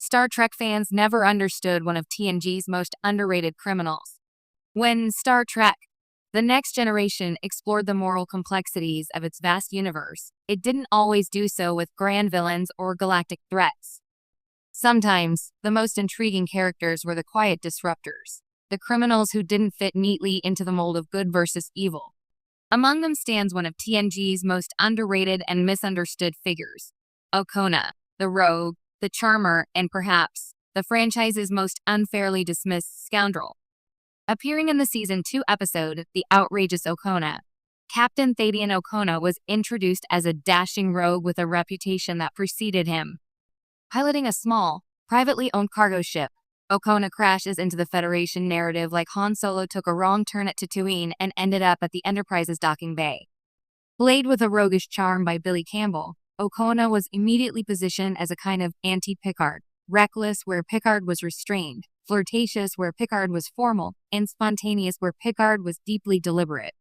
Star Trek fans never understood one of TNG's most underrated criminals. When Star Trek, The Next Generation explored the moral complexities of its vast universe, it didn't always do so with grand villains or galactic threats. Sometimes, the most intriguing characters were the quiet disruptors, the criminals who didn't fit neatly into the mold of good versus evil. Among them stands one of TNG's most underrated and misunderstood figures, Okona, the rogue, the charmer, and perhaps the franchise's most unfairly dismissed scoundrel. Appearing in the Season 2 episode, The Outrageous Okona, Captain Thadian Okona was introduced as a dashing rogue with a reputation that preceded him. Piloting a small, privately owned cargo ship, Okona crashes into the Federation narrative like Han Solo took a wrong turn at Tatooine and ended up at the Enterprise's docking bay. Played with a roguish charm by Billy Campbell, Okona was immediately positioned as a kind of anti-Picard, reckless where Picard was restrained, flirtatious where Picard was formal, and spontaneous where Picard was deeply deliberate.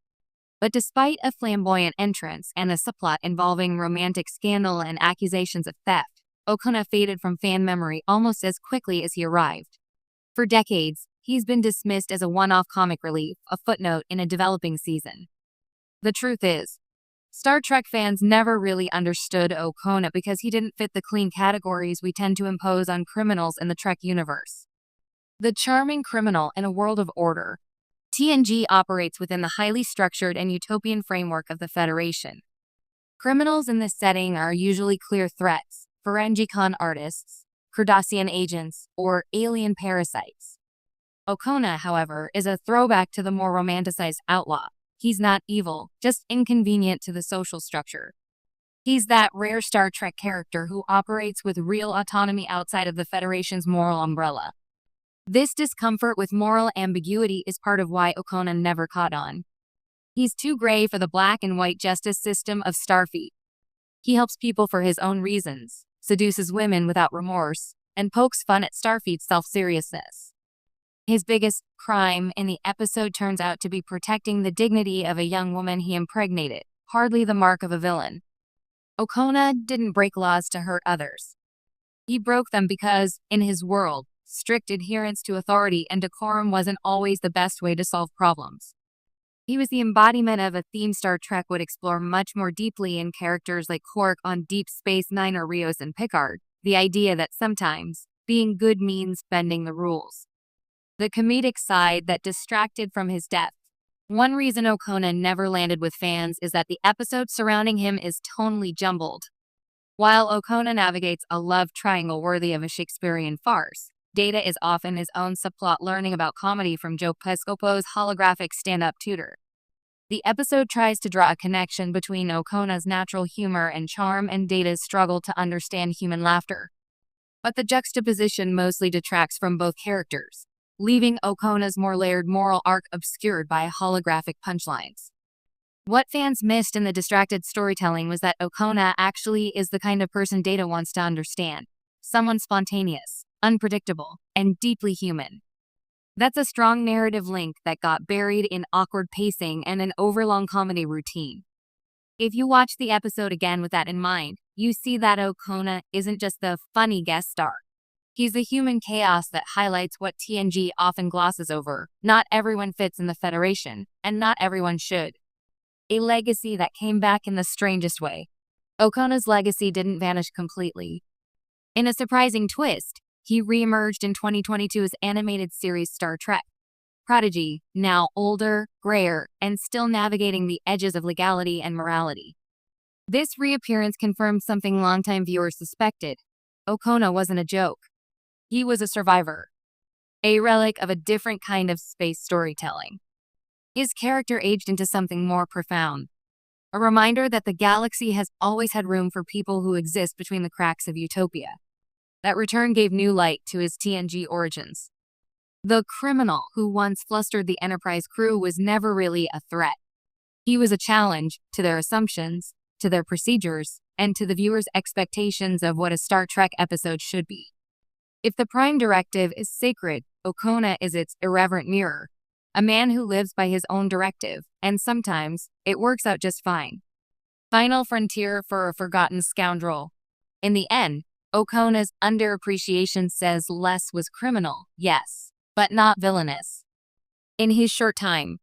But despite a flamboyant entrance and a subplot involving romantic scandal and accusations of theft, Okona faded from fan memory almost as quickly as he arrived. For decades, he's been dismissed as a one-off comic relief, a footnote in a developing season. The truth is, Star Trek fans never really understood Okona because he didn't fit the clean categories we tend to impose on criminals in the Trek universe. The charming criminal in a world of order. TNG operates within the highly structured and utopian framework of the Federation. Criminals in this setting are usually clear threats, Ferengi con artists, Cardassian agents, or alien parasites. Okona, however, is a throwback to the more romanticized outlaw. He's not evil, just inconvenient to the social structure. He's that rare Star Trek character who operates with real autonomy outside of the Federation's moral umbrella. This discomfort with moral ambiguity is part of why Okona never caught on. He's too gray for the black and white justice system of Starfleet. He helps people for his own reasons, seduces women without remorse, and pokes fun at Starfleet's self-seriousness. His biggest crime in the episode turns out to be protecting the dignity of a young woman he impregnated, hardly the mark of a villain. Okona didn't break laws to hurt others. He broke them because, in his world, strict adherence to authority and decorum wasn't always the best way to solve problems. He was the embodiment of a theme Star Trek would explore much more deeply in characters like Quark on Deep Space Nine or Rios and Picard, the idea that sometimes being good means bending the rules. The comedic side that distracted from his depth. One reason Okona never landed with fans is that the episode surrounding him is tonally jumbled. While Okona navigates a love triangle worthy of a Shakespearean farce, Data is often his own subplot learning about comedy from Joe Piscopo's holographic stand-up tutor. The episode tries to draw a connection between Okona's natural humor and charm and Data's struggle to understand human laughter. But the juxtaposition mostly detracts from both characters, leaving Okona's more layered moral arc obscured by holographic punchlines. What fans missed in the distracted storytelling was that Okona actually is the kind of person Data wants to understand. Someone spontaneous, unpredictable, and deeply human. That's a strong narrative link that got buried in awkward pacing and an overlong comedy routine. If you watch the episode again with that in mind, you see that Okona isn't just the funny guest star. He's the human chaos that highlights what TNG often glosses over. Not everyone fits in the Federation, and not everyone should. A legacy that came back in the strangest way. Okona's legacy didn't vanish completely. In a surprising twist, he reemerged in 2022's animated series Star Trek. Prodigy, now older, grayer, and still navigating the edges of legality and morality. This reappearance confirmed something longtime viewers suspected. Okona wasn't a joke. He was a survivor. A relic of a different kind of space storytelling. His character aged into something more profound. A reminder that the galaxy has always had room for people who exist between the cracks of utopia. That return gave new light to his TNG origins. The criminal who once flustered the Enterprise crew was never really a threat. He was a challenge to their assumptions, to their procedures, and to the viewer's expectations of what a Star Trek episode should be. If the Prime Directive is sacred, Okona is its irreverent mirror, a man who lives by his own directive, and sometimes it works out just fine. Final frontier for a forgotten scoundrel. In the end, O'Connor's underappreciation says Les was criminal, yes, but not villainous. In his short time,